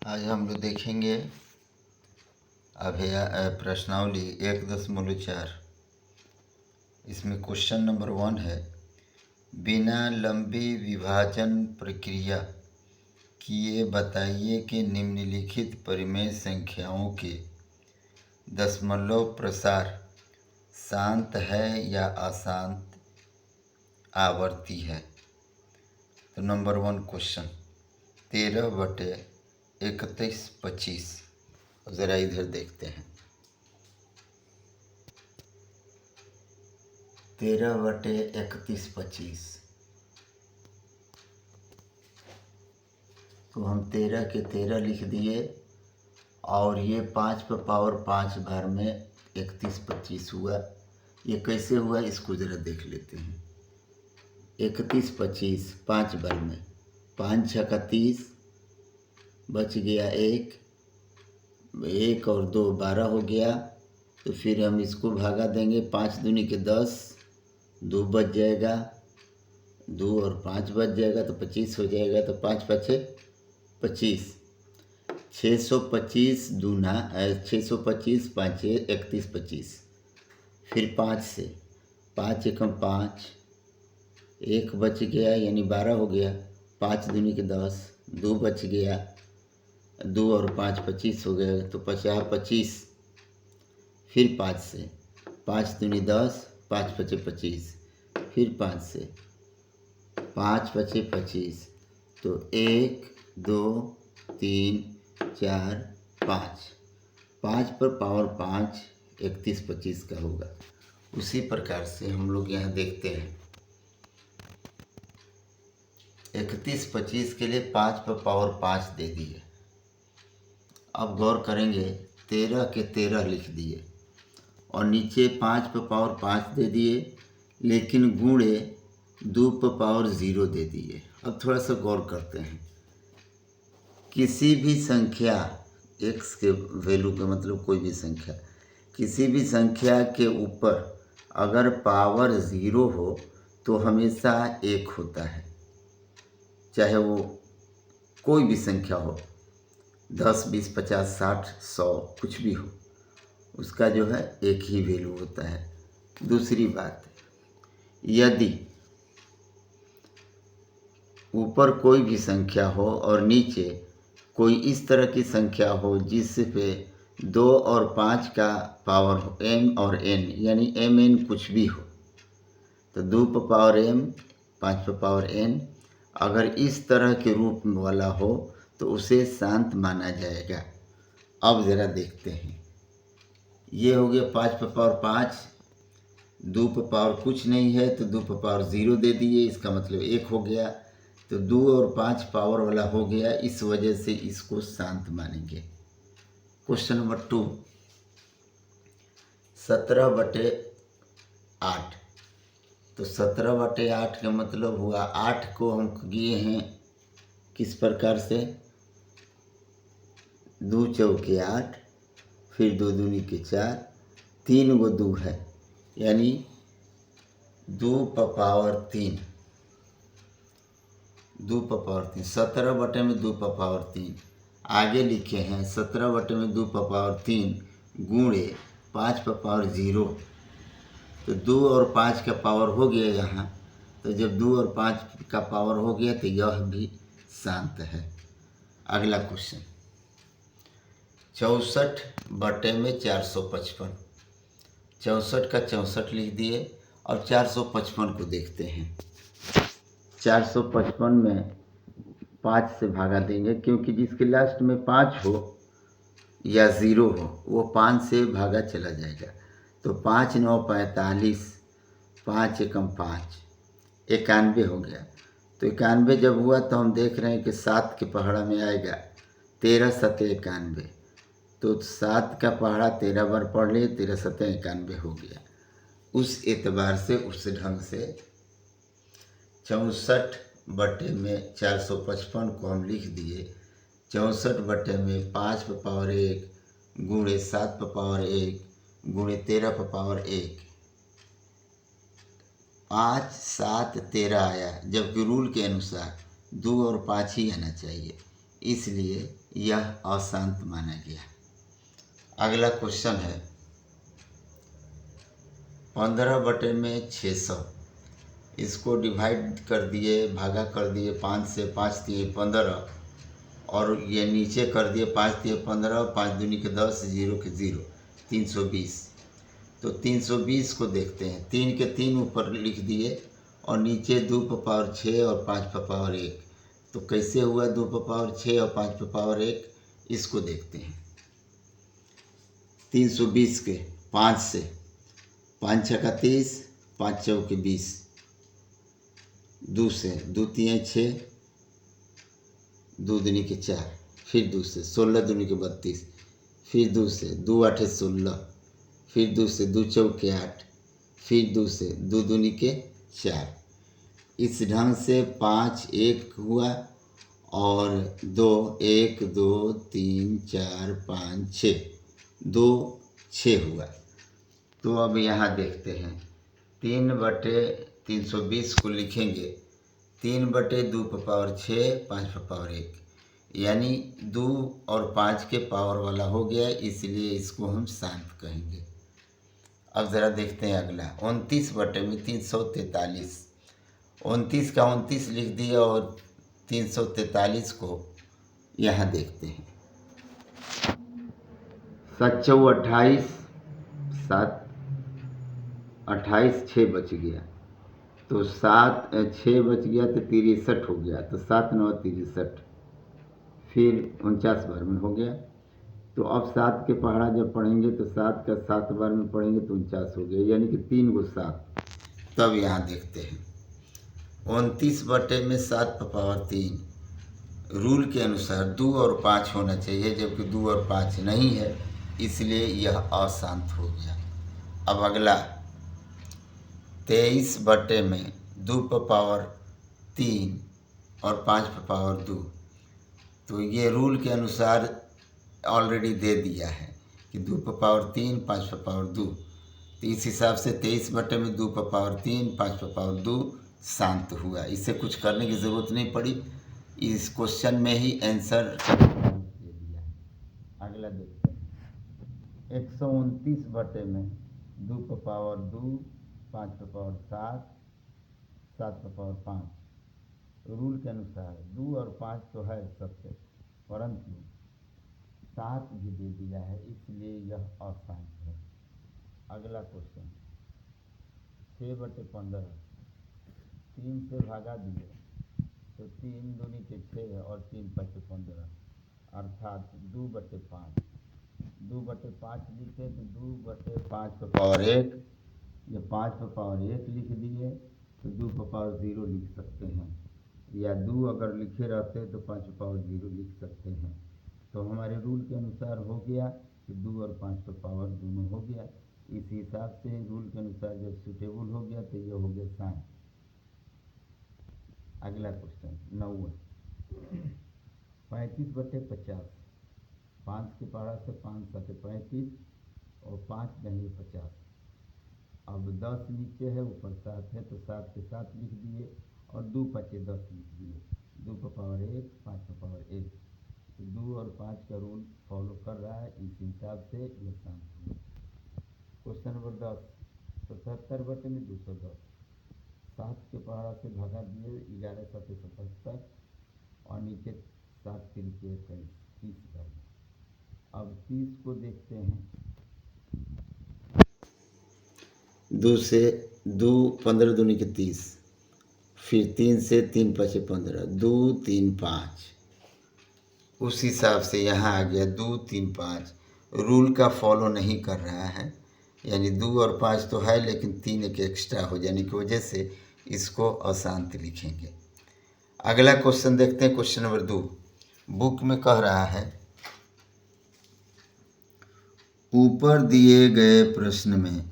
आज हम लोग देखेंगे प्रश्नावली 1.4। इसमें क्वेश्चन नंबर 1 है, बिना लंबी विभाजन प्रक्रिया किए बताइए कि निम्नलिखित परिमेय संख्याओं के दशमलव प्रसार शांत है या अशांत आवर्ती है। तो नंबर 1 क्वेश्चन 13/31/25। ज़रा इधर देखते हैं। 13/31/25। तो हम 13 के 13 लिख दिए और ये 5 पर पावर 5 बार में 31/25 हुआ। ये कैसे हुआ इसको ज़रा देख लेते हैं। 31/25 5 बार में 5 6 का 30, बच गया 1 और 2 12 हो गया। तो फिर हम इसको भागा देंगे, 5 दूनी के 10, 2 बच जाएगा, 2 और 5 बच जाएगा तो 25 हो जाएगा। तो 5 5 25, 625 दूना 625 5 31/25। फिर 5 से 5 एकम 5, 1 बच गया यानी 12 हो गया। 5 दूनी के 10, 2 बच गया, 2 और 5 25 हो गया। तो 50 25। फिर 5 से 5 दूनी 10, 5 5 25। फिर 5 से 5 5 25। तो 1 2 3 4 5, 5 पर पावर 5 31/25 का होगा। उसी प्रकार से हम लोग यहाँ देखते हैं 31/25 के लिए 5 पर पावर 5 दे दिए। अब गौर करेंगे, 13 के 13 लिख दिए और नीचे 5 पर पावर 5 दे दिए, लेकिन गुणे 2 पर पावर 0 दे दिए। अब थोड़ा सा गौर करते हैं। किसी भी संख्या x के वैल्यू का मतलब कोई भी संख्या, किसी भी संख्या के ऊपर अगर पावर 0 हो तो हमेशा 1 होता है। चाहे वो कोई भी संख्या हो, 10 20 50 60 100 कुछ भी हो, उसका जो है एक ही वैल्यू होता है। दूसरी बात, यदि ऊपर कोई भी संख्या हो और नीचे कोई इस तरह की संख्या हो जिस पे 2 और 5 का पावर हो, m और n, यानी mn कुछ भी हो, तो 2 पर पावर m 5 पर पावर n अगर इस तरह के रूप वाला हो तो उसे शांत माना जाएगा। अब ज़रा देखते हैं। ये हो गया 5 पर पावर 5, 2 पर पावर कुछ नहीं है तो 2 पर पावर 0 दे दिए, इसका मतलब 1 हो गया। तो 2 और 5 पावर वाला हो गया, इस वजह से इसको शांत मानेंगे। Question number 2 17/8। तो 17/8 का मतलब हुआ 8 को हम किए हैं किस प्रकार से, 2 चौके 8, फिर 2 दूनी के 4, 3 गो 2 है यानी 2 पर पावर 3, 2 पर पावर 3, 17/2 पर पावर 3। आगे लिखे हैं 17/2 पर पावर 3 गुणे 5 पर पावर 0। तो 2 और 5 का पावर हो गया यहाँ। तो जब 2 और 5 का पावर हो गया तो यह भी शांत है। अगला क्वेश्चन 64/455। 64 का 64 लिख दिए और 455 को देखते हैं। 455 में 5 से भागा देंगे, क्योंकि जिसके लास्ट में 5 हो या 0 हो वो 5 से भागा चला जाएगा। तो 5 9 45, 5 एकम 5, 91 हो गया। तो 91 जब हुआ तो हम देख रहे हैं कि 7 के पहाड़ा में आएगा, 13 7 91। तो 7 का पहाड़ा 13 बार पढ़ लिए, 13 7 91 हो गया। उस एतबार से उस ढंग से 64/455 को हम लिख दिए। 64/5 पर पावर 1 गुणे 7 पर पावर 1 गुणे 13 पर पावर 1, 5 7 13 आया, जबकि रूल के अनुसार 2 और 5 ही आना चाहिए। इसलिए यह अशांत माना गया। अगला क्वेश्चन है 15/600, इसको डिवाइड कर दिए, भागा कर दिए 5 से, 5 तिये 15, और ये नीचे कर दिए 5 तिये 15, 5 दूनी के 10, 0 के 0, 320। तो 320 को देखते हैं, 3 के 3 ऊपर लिख दिए और नीचे 2⁻6 और 5⁻1। तो कैसे हुआ 2⁻6 और 5⁻1, इसको देखते हैं। 320 के 5 से, 5 छक्का 30, 5 चौके 20, 2 से, 2 तिये 6, 2 दूनी के 4, फिर 2 से, 16 दूनी के 32, फिर 2 से, 2 आठे 16, फिर 2 से, 2 चौके 8, फिर 2 से, 2 दूनी के 4। इस ढंग से 5 1 हुआ और 2 1 2 3 4 5 6, 2 6 हुआ। तो अब यहाँ देखते हैं 3/320 को लिखेंगे 3/2⁻6 5⁻1, यानी 2 और 5 के पावर वाला हो गया, इसलिए इसको हम शांत कहेंगे। अब ज़रा देखते हैं अगला 29/343, 29 का 29 लिख दिया और 343 को यहाँ देखते हैं। 7 चौ 28, 7 28 6 बच गया, तो 7 6 बच गया तो 63 हो गया, तो 7 9 63, फिर 49 बार में हो गया। तो अब 7 के पहाड़ा जब पढ़ेंगे तो 7 का 7 बार में पढ़ेंगे तो 49 हो गया, यानी कि 3 को 7। तब यहाँ देखते हैं 29/7⁻3, रूल के अनुसार 2 और 5 होना चाहिए, जबकि 2 और 5 नहीं है, इसलिए यह अशांत हो गया। अब अगला 23/2⁻3 और 5⁻2, तो ये रूल के अनुसार ऑलरेडी दे दिया है कि 2⁻3 5⁻2, तो इस हिसाब से 23/2⁻3 5⁻2 शांत हुआ। इसे कुछ करने की ज़रूरत नहीं पड़ी, इस क्वेश्चन में ही आंसर दे दिया है। अगला देखते हैं 129/2⁻2 5⁻7 7⁻5, रूल के अनुसार 2 और 5 तो है सबसे, परंतु 7 भी दे दिया है, इसलिए यह अशांत है। अगला क्वेश्चन 6/15, 3 से भागा दिए तो 3 दूनी के 6 और 3 5 15, अर्थात 2/5। 2/5 लिखे तो 2/5⁻1, ये 5⁻1 लिख दिए तो 2⁻0 लिख सकते हैं, या 2 अगर लिखे रहते तो 5⁻0 लिख सकते हैं। तो हमारे रूल के अनुसार हो गया कि 2 और 5 का पावर दोनों हो गया। इस हिसाब से रूल के अनुसार जब सूटेबल हो गया तो ये हो गया शांत। अगला क्वेश्चन 9वां 35/50, 5 के पहाड़ा से 5 7 35 और 5 नहीं 50। अब 10 नीचे है, ऊपर 7 है, तो 7 के 7 लिख दिए और 2 5 10 लिख दिए, 2⁻1 5⁻1। तो 2 और 5 का रूल फॉलो कर रहा है, इस हिसाब से यह शांत हुआ। क्वेश्चन नंबर 10 77/210, 7 के पहाड़ा से भागा दिए 11 7 77 और नीचे 7 3 21, 30 बार। अब 30 को देखते हैं, 2 से 2 15 दूनी के 30, फिर 3 से 3 5 15, 2 3 5, उस हिसाब से यहाँ आ गया 2 3 5। रूल का फॉलो नहीं कर रहा है, यानी 2 और 5 तो है लेकिन 3 एक एक्स्ट्रा हो जाने की वजह से इसको अशांत लिखेंगे। अगला क्वेश्चन देखते हैं, क्वेश्चन नंबर 2। बुक में कह रहा है ऊपर दिए गए प्रश्न में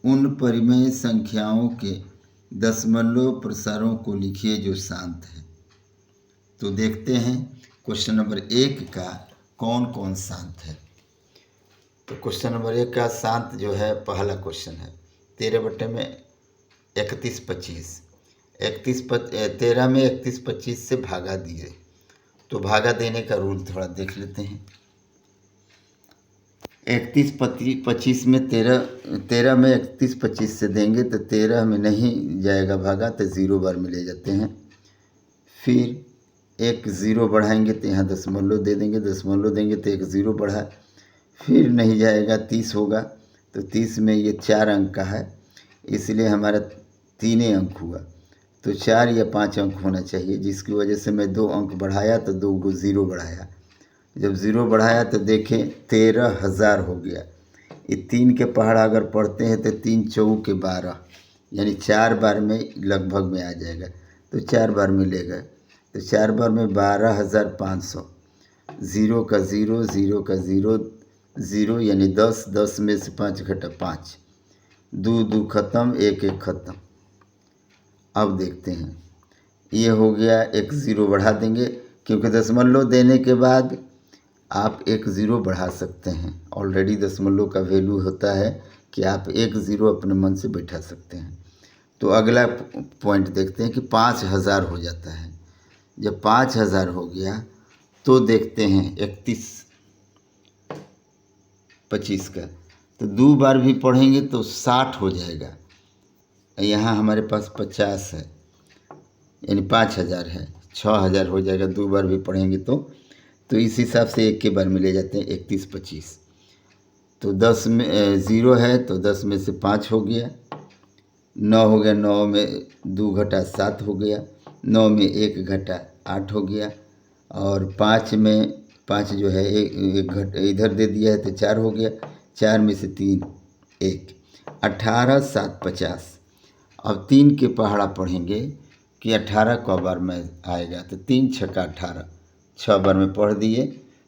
उन परिमेय संख्याओं के दशमलव प्रसारों को लिखिए जो शांत है। तो देखते हैं क्वेश्चन नंबर 1 का कौन कौन शांत है। तो क्वेश्चन नंबर 1 का शांत जो है, पहला क्वेश्चन है 13/31 25, 13 में 31 25 से भागा दिए तो भागा देने का रूल थोड़ा देख लेते हैं। 31 25 में 13 में 31 25 से देंगे तो 13 में नहीं जाएगा भागा, तो 0 बार में ले जाते हैं। फिर एक 0 बढ़ाएंगे तो यहाँ दशमलव दे देंगे, दशमलव देंगे तो एक 0 बढ़ा, फिर नहीं जाएगा 30 होगा, तो 30 में ये 4 अंक का है, इसलिए हमारा 3 अंक हुआ, तो 4 या 5 अंक होना चाहिए, जिसकी वजह से मैं 2 अंक बढ़ाया तो 2 को 0 बढ़ाया। जब 0 बढ़ाया तो देखें 13,000 हो गया। ये 3 के पहाड़ा अगर पढ़ते हैं तो 3 चौके 12, यानी 4 बार में लगभग में आ जाएगा, तो 4 बार में ले गए, तो 4 बार में 12,500, 0 का 0, 0 का 0, 0 यानी 10, 10 में से 5 घटा 5, 2 2 ख़त्म, 1 1 ख़त्म। अब देखते हैं, ये हो गया, एक 0 बढ़ा देंगे, क्योंकि दशमलव देने के बाद आप एक 0 बढ़ा सकते हैं। ऑलरेडी दशमलव का वैल्यू होता है कि आप एक 0 अपने मन से बैठा सकते हैं। तो अगला पॉइंट देखते हैं कि 5,000 हो जाता है। जब 5,000 हो गया तो देखते हैं 31 25 का, तो 2 बार भी पढ़ेंगे तो 60 हो जाएगा। यहाँ हमारे पास 50 है, यानी 5,000 है, 6,000 हो जाएगा, 2 बार भी पढ़ेंगे तो इस हिसाब से एक के बार में ले जाते हैं 31 25। तो 10 में 0 है तो 10 में से 5 हो गया, 9 हो गया, 9 में 2 घटा 7 हो गया, 9 में 1 घटा 8 हो गया, और 5 में 5 जो है एक घटा इधर दे दिया है तो 4 हो गया, 4 में से 3 1, 18 7 50। अब 3 के पहाड़ा पढ़ेंगे कि 18 क बार में आएगा, तो 3 छक्का 18, 6 बार में पढ़ दिए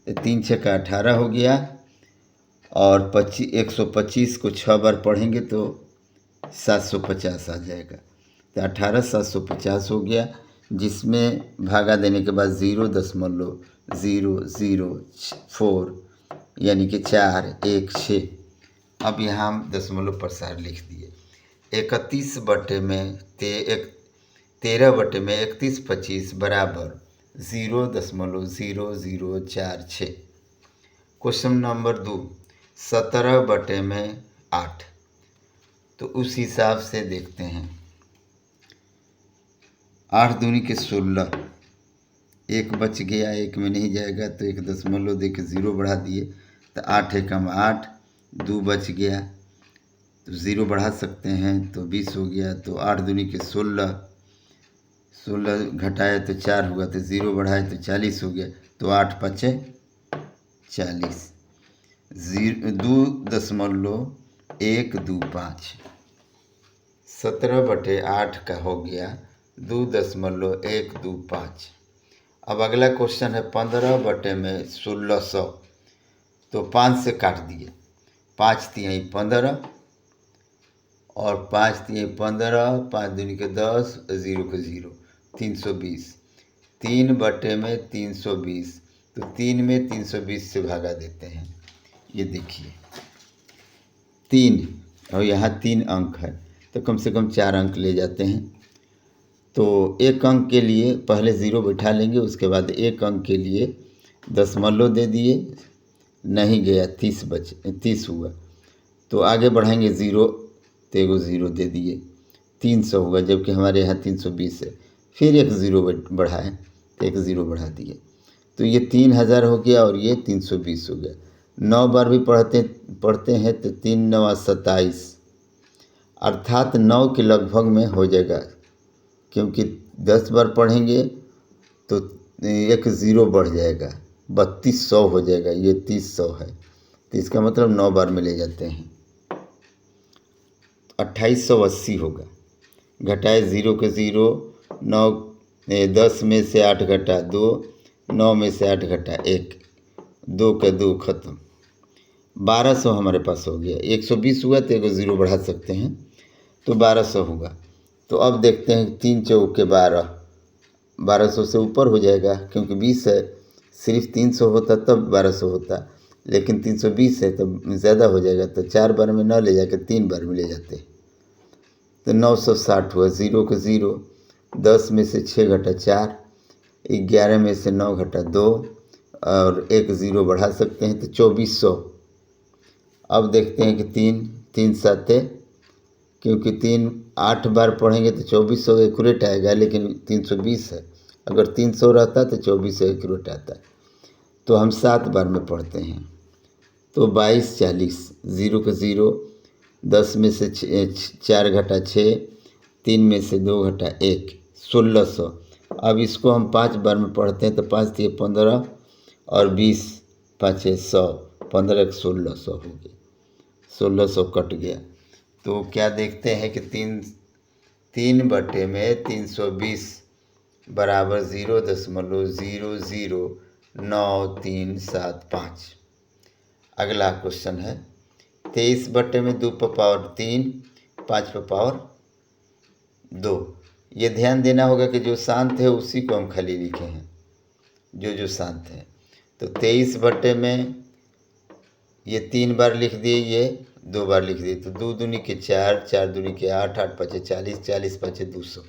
तो 3 छक्का 18 हो गया, और 125 को 6 बार पढ़ेंगे तो 750 आ जाएगा, तो 18 750 हो गया, जिसमें भागा देने के बाद 0.004 यानी कि 4 1 6। अब यहाँ हम दशमलव प्रसार लिख दिए। 31 बटे में 13 बटे में 31 25 बराबर 0.0046। क्वेश्चन नंबर 2, 17 बटे में 8। तो उस हिसाब से देखते हैं, 8 दूनी के 16, एक बच गया, एक में नहीं जाएगा तो एक दशमलव दे के 0 बढ़ा दिए, तो 8 एकम 8, 2 बच गया तो 0 बढ़ा सकते हैं तो 20 हो गया, तो 8 दूनी के 16, 16 घटाए तो 4 हुआ, तो 0 बढ़ाए तो 40 हो गया, तो 8 पचे 40, 2.125। 17 बटे 8 का हो गया 2.125। अब अगला क्वेश्चन है 15 बटे में 1600। तो 5 से काट दिए, 5 तिहाई 15 और 5 तिहाई 15, 5 दूनी के 10, 0 के 0, 320। 3 बटे में 320, तो 3 में 320 से भागा देते हैं। ये देखिए 3, और यहाँ 3 अंक है तो कम से कम 4 अंक ले जाते हैं। तो 1 अंक के लिए पहले 0 बैठा लेंगे, उसके बाद 1 अंक के लिए दशमलव दे दिए, नहीं गया, 30 हुआ, तो आगे बढ़ाएंगे 0, तो एगो 0 दे दिए, 300 होगा, जबकि हमारे यहाँ 320 है। फिर एक 0 बढ़ाए तो एक 0 बढ़ा दिए, तो ये 3000 हो गया और ये 320 हो गया। 9 बार भी पढ़ते हैं तो 3 9 27, अर्थात 9 के लगभग में हो जाएगा, क्योंकि 10 बार पढ़ेंगे तो एक 0 बढ़ जाएगा, 3200 हो जाएगा, ये 3000 है, तो इसका मतलब 9 बार में ले जाते हैं, 2880 होगा। घटाए 0 के 0, 9 10 में से 8 घटा 2, 9 में से 8 घटा 1, 2 के 2 ख़त्म, 1200 हमारे पास हो गया। 120 हुआ तो एगो 0 बढ़ा सकते हैं, तो 1200 होगा। तो अब देखते हैं 3 चौके 12, 1200 से ऊपर हो जाएगा, क्योंकि 20 है, सिर्फ 300 होता तब 1200 होता, लेकिन 320 है तब ज़्यादा हो जाएगा, तो 4 बार में न ले जाकर 3 बार में ले जाते, तो 960 हुआ। 0 के 0, 10 में से 6 घटा 4, 11 में से 9 घटा 2 और एक ज़ीरो बढ़ा सकते हैं तो 2400। अब देखते हैं कि 3 7 क्योंकि 3 8 बार पढ़ेंगे तो 2400 एक्यूरेट आएगा, लेकिन 320 है। अगर 300 रहता तो 2400 एक्यूरेट आता। तो हम 7 बार में पढ़ते हैं तो 22 40, 0 का 0, 10 में से 4 घटा 6, 3 में से 2 घटा 1, 1600। अब इसको हम 5 बार में पढ़ते हैं तो 5 3 15 और 20 5 100, 15 1600 हो गया, 1600 कट गया। तो क्या देखते हैं कि 3/320 बराबर 0.00937 अगला क्वेश्चन है 23/2 5 2। ये ध्यान देना होगा कि जो शांत है उसी को हम खाली लिखे हैं, जो शांत है। तो 23 बटे में ये 3 बार लिख दिए, ये 2 बार लिख दिए, तो 2 दूनी के 4, 4 दूनी के 8, 8 5 40, 40 5 200,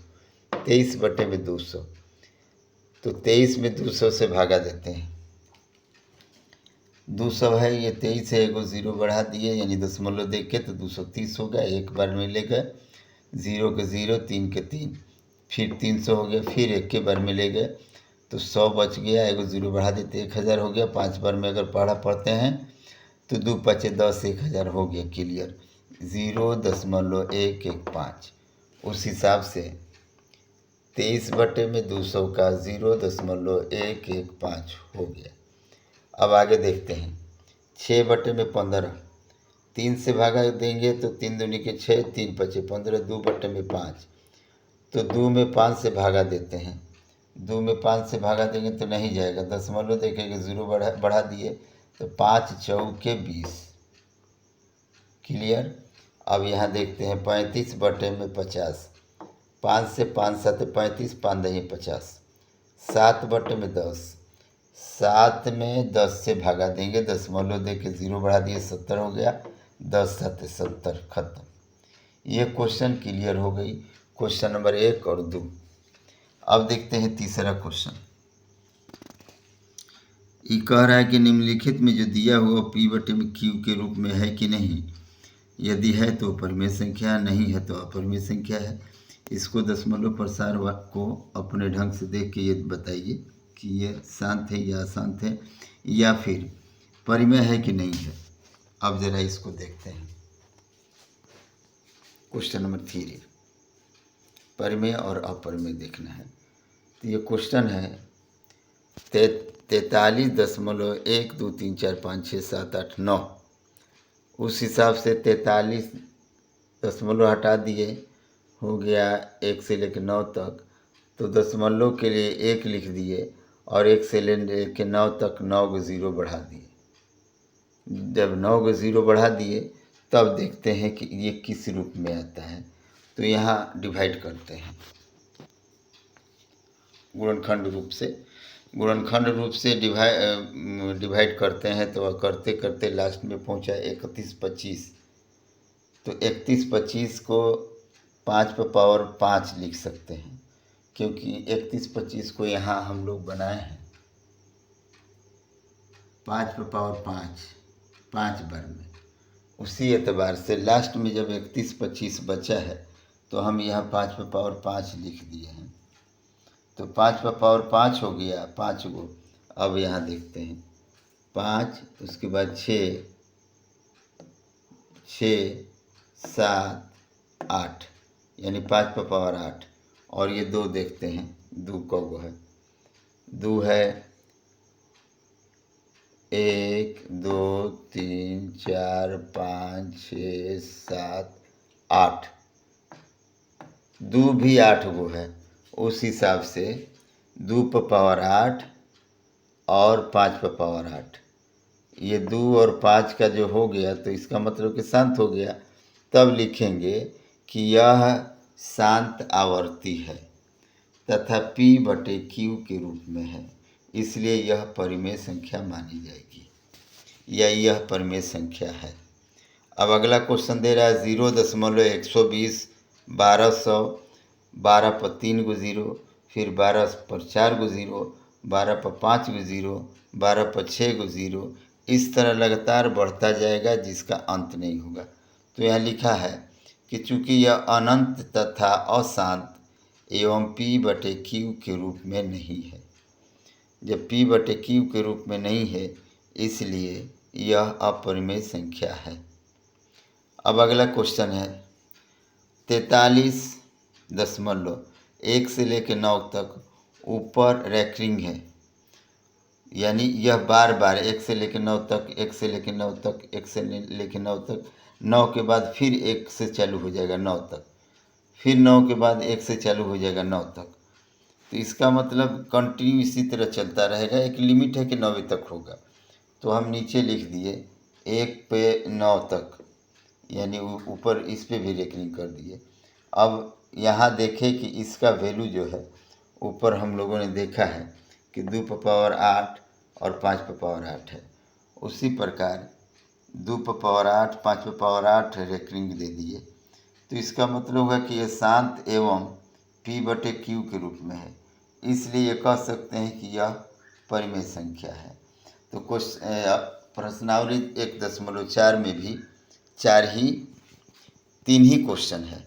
23 बटे में 200। तो 23 में 200 से भागा देते हैं, 200 है, ये 23 है, एगो 0 बढ़ा दिए यानी दशमलव दे के, तो 230 हो गया। एक बार में ले गए, 0 के 0, 3 के 3, फिर 300 हो गया, फिर एक के बार में ले गए तो 100 बच गया, एगो 0 बढ़ा देते 1000 हो गया। 5 बार में अगर पढ़ते हैं तो 2 5 10, 1000 हो गया क्लियर, 0.115। उस हिसाब से 23 बटे में 200 का 0.115 हो गया। अब आगे देखते हैं 6 बटे में 15, 3 से भागा देंगे तो 3 दूनी के 6, 3 5 15, 2 बटे में 5, तो 2 में 5 से भागा देते हैं, 2 में 5 से भागा देंगे तो नहीं जाएगा, दशमलव देखेंगे 0 बढ़ा दिए तो 5 चौके 20 क्लियर। अब यहाँ देखते हैं 35 बटे में 50, 5 से 5 7 35, 5 दही 50, 7 बटे में 10, 7 में 10 से भागा देंगे, दशमलव दे के 0 बढ़ा दिए 70 हो गया, 10 7 70 खत्म। ये क्वेश्चन क्लियर हो गई, क्वेश्चन नंबर 1 और 2। अब देखते हैं तीसरा क्वेश्चन। ये कह रहा है कि निम्नलिखित में जो दिया हुआ P बटे में Q के रूप में है कि नहीं, यदि है तो परिमेय संख्या, नहीं है तो अपरिमेय संख्या है। इसको दशमलव प्रसार को अपने ढंग से देख के ये बताइए कि ये शांत है या अशांत है या फिर परिमेय है कि नहीं है। अब जरा इसको देखते हैं, क्वेश्चन नंबर 3 परिमेय और अपरिमेय देखना है। तो ये क्वेश्चन है 43.123456789, उस हिसाब से 43 दशमलव हटा दिए, हो गया 1 से लेकर 9 तक, तो दशमलव के लिए 1 लिख दिए और 1 से लेकर 9 तक 9 को 0 बढ़ा दिए। जब 9 को 0 बढ़ा दिए तब देखते हैं कि ये किस रूप में आता है। तो यहाँ डिवाइड करते हैं गुणनखंड रूप से डिवाइड करते हैं। तो करते करते लास्ट में पहुंचा 3125। तो 3125 को 5 पे पावर 5 लिख सकते हैं, क्योंकि 3125 को यहाँ हम लोग बनाए हैं 5 पे पावर 5 बार में। उसी एतबार से लास्ट में जब 3125 बचा है तो हम यहाँ 5 पे पावर 5 लिख दिए हैं। तो 5 पे पावर 5 हो गया 5 गो। अब यहाँ देखते हैं 5, उसके बाद 6 7 8, यानी 5 पे पावर 8। और ये 2 देखते हैं 2 कब है, 2 है 1 2 3 4 5 6 7 8, 2 भी 8 गो है। उस हिसाब से 2 पे पावर 8 और 5 पे पावर 8, ये 2 और 5 का जो हो गया तो इसका मतलब कि शांत हो गया। तब लिखेंगे कि यह शांत आवर्ती है तथा P बटे Q के रूप में है, इसलिए यह परिमेय संख्या मानी जाएगी या यह परिमेय संख्या है। अब अगला क्वेश्चन दे रहा है 0.120 1200 12 पर 3 गो 0, फिर 12 पर 4 गो ज़ीरो, 12 पर 5 गो ज़ीरो, 12 पर 6 गो ज़ीरो, इस तरह लगातार बढ़ता जाएगा जिसका अंत नहीं होगा। तो यहाँ लिखा है कि चूँकि यह अनंत तथा अशांत एवं P/Q के रूप में नहीं है। जब P/Q के रूप में नहीं है इसलिए यह अपरिमेय संख्या है। अब अगला क्वेश्चन है 43.1 से लेकर 9 तक ऊपर रैंकिंग है, यानी यह बार बार 1 से लेकर 9 तक, 1 से लेकर 9 तक, 1 से लेकर 9 तक, 9 के बाद फिर 1 से चालू हो जाएगा 9 तक, फिर 9 के बाद 1 से चालू हो जाएगा 9 तक। तो इसका मतलब कंटिन्यू इसी तरह चलता रहेगा। एक लिमिट है कि 9वीं तक होगा। तो हम नीचे लिख दिए 1 पे 9 तक, यानी ऊपर इस पे भी रेकरिंग कर दिए। अब यहाँ देखें कि इसका वैल्यू जो है ऊपर हम लोगों ने देखा है कि 2 पर पावर 8 और 5 पर पावर 8 है। उसी प्रकार 2 पर पावर 8, 5 पर पावर 8 रेकरिंग दे दिए। तो इसका मतलब होगा कि यह शांत एवं P/Q के रूप में है, इसलिए ये कह सकते हैं कि यह परिमेय संख्या है। तो प्रश्नावली 1.4 में भी 3 ही क्वेश्चन है।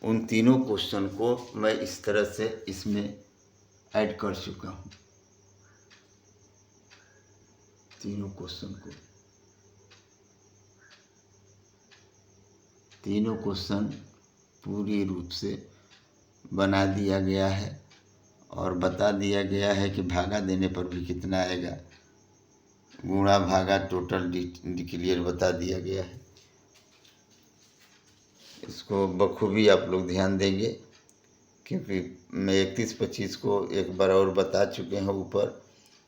उन तीनों क्वेश्चन को मैं इस तरह से इसमें ऐड कर चुका हूँ। तीनों क्वेश्चन पूरी रूप से बना दिया गया है और बता दिया गया है कि भागा देने पर भी कितना आएगा, गुणा भागा टोटल डिक्लेयर बता दिया गया है। इसको बखूबी आप लोग ध्यान देंगे, क्योंकि मैं 31-25 को एक बार और बता चुके हैं ऊपर,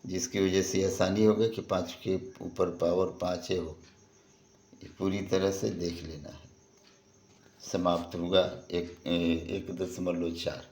जिसकी वजह से आसानी होगी कि 5 के ऊपर पावर 5 है हो, ये पूरी तरह से देख लेना है। समाप्त होगा 1.4।